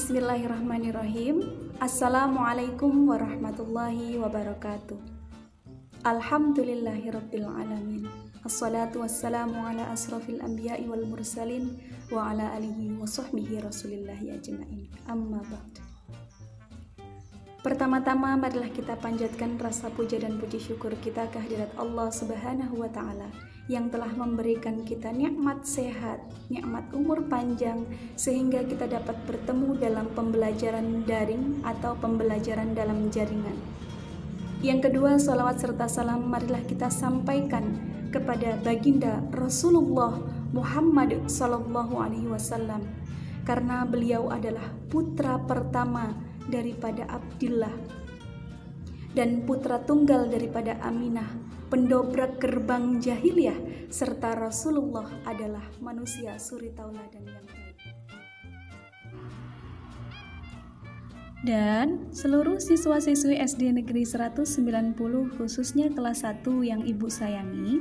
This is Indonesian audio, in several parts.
Bismillahirrahmanirrahim. Assalamualaikum warahmatullahi wabarakatuh. Alhamdulillahirabbil alamin. Assalatu wassalamu ala asrafil anbiya'i wal mursalin wa ala alihi wa sahbihi rasulillahi ajma'in. Amma ba'd. Pertama-tama marilah kita panjatkan rasa puja dan puji syukur kita kehadirat Allah Subhanahu wa taala yang telah memberikan kita nikmat sehat, nikmat umur panjang, sehingga kita dapat bertemu dalam pembelajaran daring atau pembelajaran dalam jaringan. Yang kedua, salawat serta salam marilah kita sampaikan kepada baginda Rasulullah Muhammad sallallahu alaihi wasallam, karena beliau adalah putra pertama daripada Abdillah dan putra tunggal daripada Aminah, pendobrak gerbang jahiliyah, serta Rasulullah adalah manusia suri tauladan yang baik. Dan seluruh siswa-siswi SD Negeri 190 khususnya kelas 1 yang Ibu sayangi,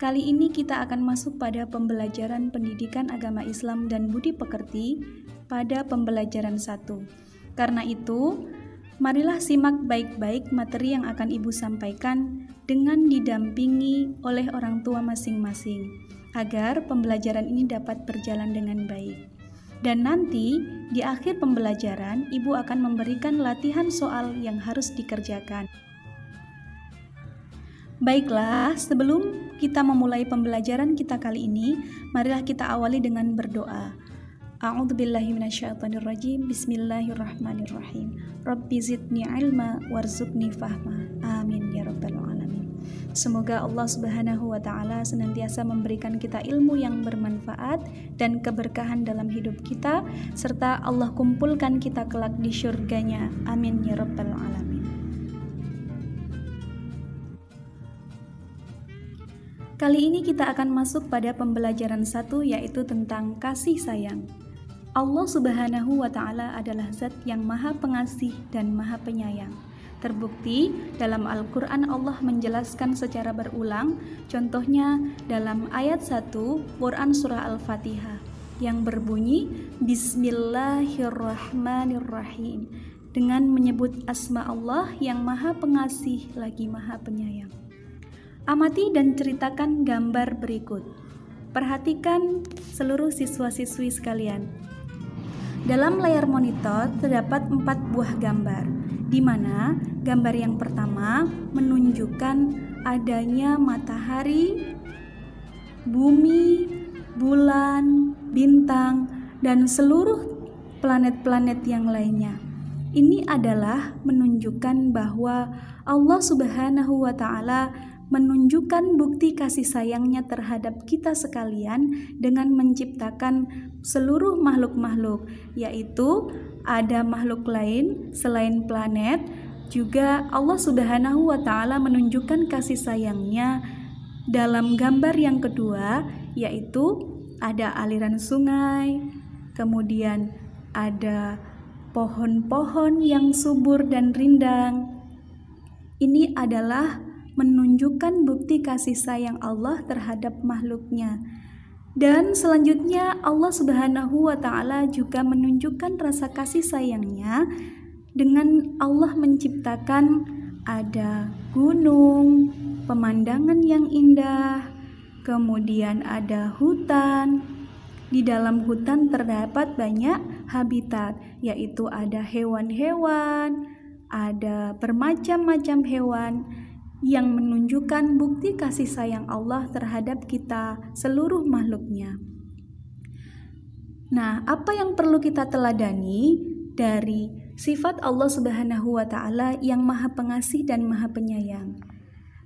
kali ini kita akan masuk pada pembelajaran pendidikan agama Islam dan budi pekerti pada pembelajaran 1. Karena itu, marilah simak baik-baik materi yang akan Ibu sampaikan dengan didampingi oleh orang tua masing-masing, agar pembelajaran ini dapat berjalan dengan baik. Dan nanti, di akhir pembelajaran, Ibu akan memberikan latihan soal yang harus dikerjakan. Baiklah, sebelum kita memulai pembelajaran kita kali ini, marilah kita awali dengan berdoa. A'udzubillahi minasyaitonirrajim. Bismillahirrahmanirrahim. Rabbi zidni ilma warzuqni fahma. Amin ya rabbal alamin. Semoga Allah Subhanahu wa taala senantiasa memberikan kita ilmu yang bermanfaat dan keberkahan dalam hidup kita, serta Allah kumpulkan kita kelak di syurganya. Amin ya rabbal alamin. Kali ini kita akan masuk pada pembelajaran 1, yaitu tentang kasih sayang. Allah Subhanahu wa ta'ala adalah zat yang maha pengasih dan maha penyayang. Terbukti dalam Al-Quran Allah menjelaskan secara berulang, contohnya dalam ayat 1 Quran Surah Al-Fatihah yang berbunyi Bismillahirrahmanirrahim, dengan menyebut asma Allah yang maha pengasih lagi maha penyayang. Amati dan ceritakan gambar berikut. Perhatikan seluruh siswa-siswi sekalian. Dalam layar monitor terdapat 4 buah gambar, di mana gambar yang pertama menunjukkan adanya matahari, bumi, bulan, bintang, dan seluruh planet-planet yang lainnya. Ini adalah menunjukkan bahwa Allah Subhanahu wa ta'ala menunjukkan bukti kasih sayangnya terhadap kita sekalian dengan menciptakan seluruh makhluk-makhluk, yaitu ada makhluk lain selain planet. Juga Allah Subhanahu wa ta'ala menunjukkan kasih sayangnya dalam gambar yang kedua, yaitu ada aliran sungai, kemudian ada pohon-pohon yang subur dan rindang. Ini adalah menunjukkan bukti kasih sayang Allah terhadap makhluknya. Dan selanjutnya Allah Subhanahu wa ta'ala juga menunjukkan rasa kasih sayangnya dengan Allah menciptakan ada gunung, pemandangan yang indah, kemudian ada hutan. Di dalam hutan terdapat banyak habitat, yaitu ada hewan-hewan, ada bermacam-macam hewan, yang menunjukkan bukti kasih sayang Allah terhadap kita seluruh makhluknya. Nah, apa yang perlu kita teladani dari sifat Allah Subhanahu wa ta'ala yang maha pengasih dan maha penyayang?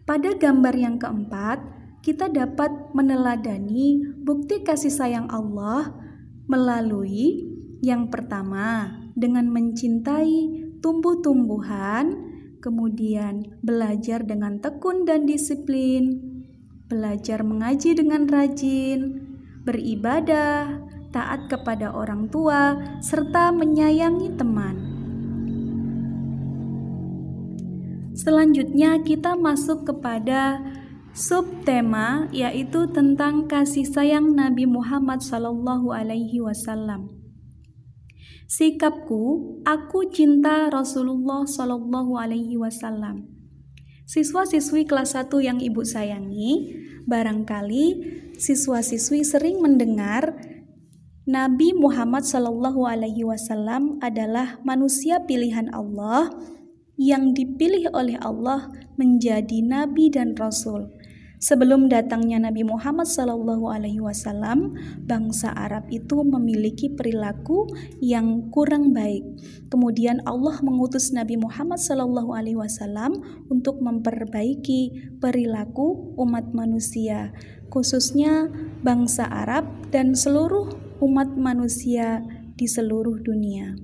Pada gambar yang keempat, kita dapat meneladani bukti kasih sayang Allah melalui yang pertama, dengan mencintai tumbuh-tumbuhan, kemudian belajar dengan tekun dan disiplin, belajar mengaji dengan rajin, beribadah, taat kepada orang tua, serta menyayangi teman. Selanjutnya kita masuk kepada subtema, yaitu tentang kasih sayang Nabi Muhammad SAW. Sikapku, aku cinta Rasulullah Shallallahu Alaihi Wasallam. Siswa-siswi kelas 1 yang ibu sayangi, barangkali siswa-siswi sering mendengar Nabi Muhammad Shallallahu Alaihi Wasallam adalah manusia pilihan Allah yang dipilih oleh Allah menjadi nabi dan rasul. Sebelum datangnya Nabi Muhammad Shallallahu Alaihi Wasallam, bangsa Arab itu memiliki perilaku yang kurang baik. Kemudian Allah mengutus Nabi Muhammad Shallallahu Alaihi Wasallam untuk memperbaiki perilaku umat manusia, khususnya bangsa Arab dan seluruh umat manusia di seluruh dunia.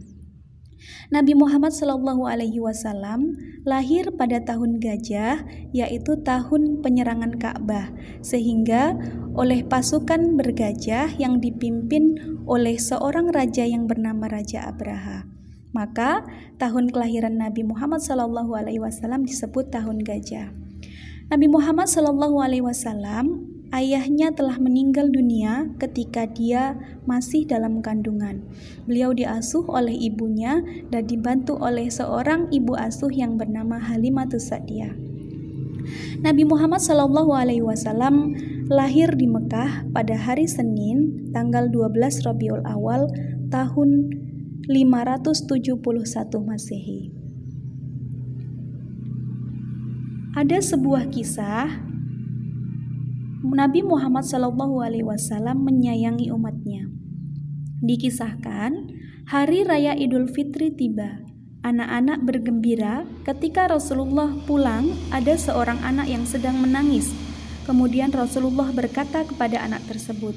Nabi Muhammad Shallallahu Alaihi Wasallam lahir pada tahun gajah, yaitu tahun penyerangan Ka'bah, sehingga oleh pasukan bergajah yang dipimpin oleh seorang raja yang bernama Raja Abraha. Maka tahun kelahiran Nabi Muhammad Shallallahu Alaihi Wasallam disebut tahun gajah. Nabi Muhammad Shallallahu Alaihi Wasallam ayahnya telah meninggal dunia ketika dia masih dalam kandungan. Beliau diasuh oleh ibunya dan dibantu oleh seorang ibu asuh yang bernama Halimatus Sa'diyah. Nabi Muhammad Shallallahu Alaihi Wasallam lahir di Mekah pada hari Senin, tanggal 12 Rabiul Awal tahun 571 Masehi. Ada sebuah kisah Nabi Muhammad SAW menyayangi umatnya. Dikisahkan, hari raya Idul Fitri tiba. Anak-anak bergembira ketika Rasulullah pulang. Ada seorang anak yang sedang menangis. Kemudian Rasulullah berkata kepada anak tersebut,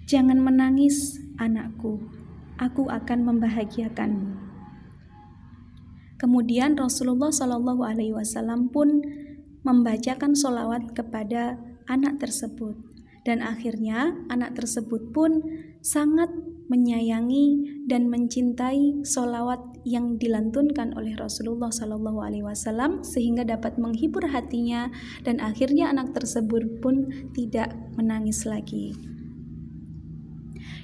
"Jangan menangis, anakku. Aku akan membahagiakanmu." Kemudian Rasulullah SAW pun membacakan sholawat kepada anak tersebut, dan akhirnya anak tersebut pun sangat menyayangi dan mencintai sholawat yang dilantunkan oleh Rasulullah SAW sehingga dapat menghibur hatinya, dan akhirnya anak tersebut pun tidak menangis lagi.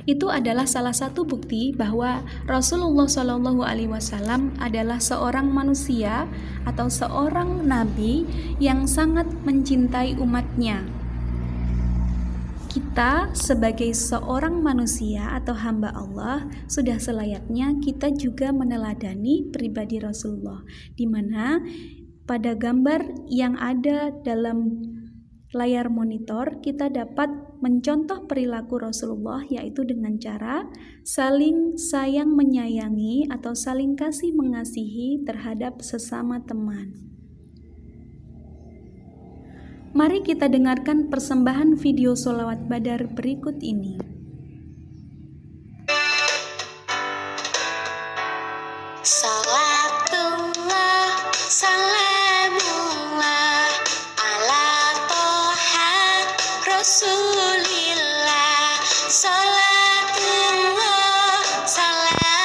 Itu adalah salah satu bukti bahwa Rasulullah SAW adalah seorang manusia atau seorang nabi yang sangat mencintai umatnya. Kita sebagai seorang manusia atau hamba Allah sudah selayaknya kita juga meneladani pribadi Rasulullah, di mana pada gambar yang ada dalam layar monitor kita dapat mencontoh perilaku Rasulullah, yaitu dengan cara saling sayang menyayangi atau saling kasih mengasihi terhadap sesama teman. Mari kita dengarkan persembahan video sholawat Badar berikut ini. Salatullah, salamullah ala toha Rasulillah. Salatullah, salamullah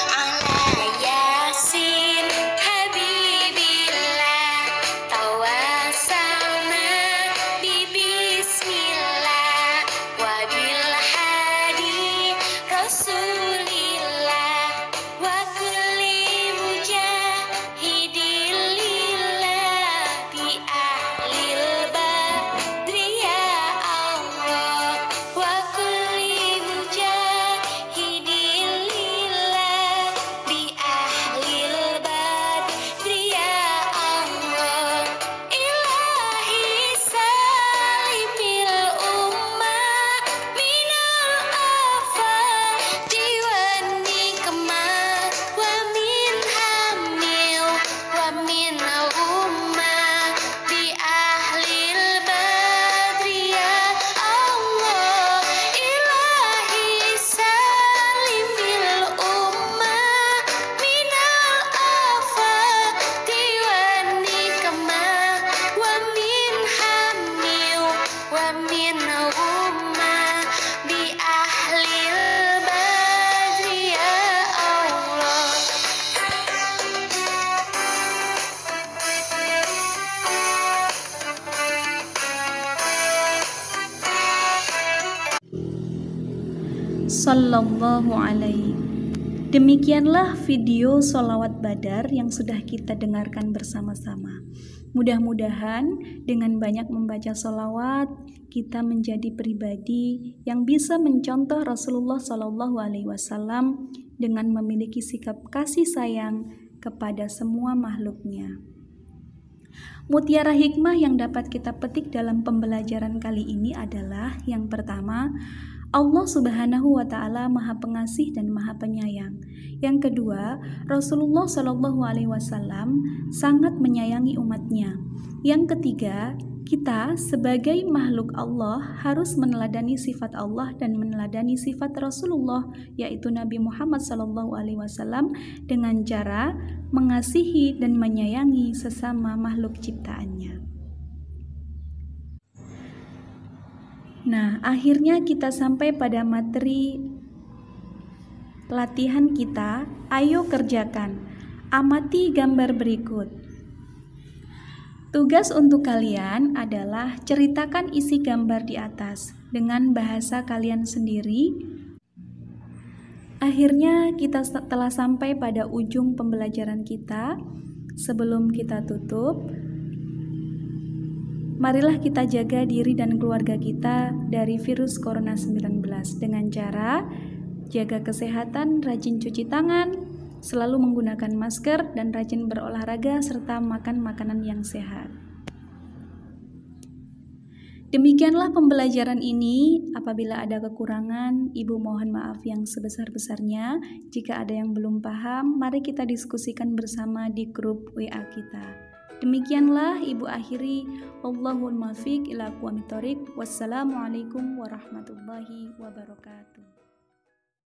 ala Yasin Habibillah. Tawassalna bi bismillah sallallahu alaihi. Demikianlah video sholawat Badar yang sudah kita dengarkan bersama-sama. Mudah-mudahan dengan banyak membaca sholawat, kita menjadi pribadi yang bisa mencontoh Rasulullah Shallallahu Alaihi Wasallam dengan memiliki sikap kasih sayang kepada semua makhluknya. Mutiara hikmah yang dapat kita petik dalam pembelajaran kali ini adalah yang pertama, Allah Subhanahu wa Ta'ala Maha Pengasih dan Maha Penyayang. Yang kedua, Rasulullah Shallallahu Alaihi Wasallam sangat menyayangi umatnya. Yang ketiga, kita sebagai makhluk Allah harus meneladani sifat Allah dan meneladani sifat Rasulullah, yaitu Nabi Muhammad Shallallahu Alaihi Wasallam, dengan cara mengasihi dan menyayangi sesama makhluk ciptaannya. Nah, akhirnya kita sampai pada materi latihan kita. Ayo kerjakan. Amati gambar berikut. Tugas untuk kalian adalah ceritakan isi gambar di atas dengan bahasa kalian sendiri. Akhirnya kita telah sampai pada ujung pembelajaran kita. Sebelum kita tutup, marilah kita jaga diri dan keluarga kita dari virus corona 19 dengan cara jaga kesehatan, rajin cuci tangan, selalu menggunakan masker, dan rajin berolahraga serta makan makanan yang sehat. Demikianlah pembelajaran ini. Apabila ada kekurangan, Ibu mohon maaf yang sebesar-besarnya. Jika ada yang belum paham, mari kita diskusikan bersama di grup WA kita. Demikianlah Ibu akhiri. Wallahul muwaffiq ila aqwamit thoriq. Wassalamualaikum warahmatullahi wabarakatuh.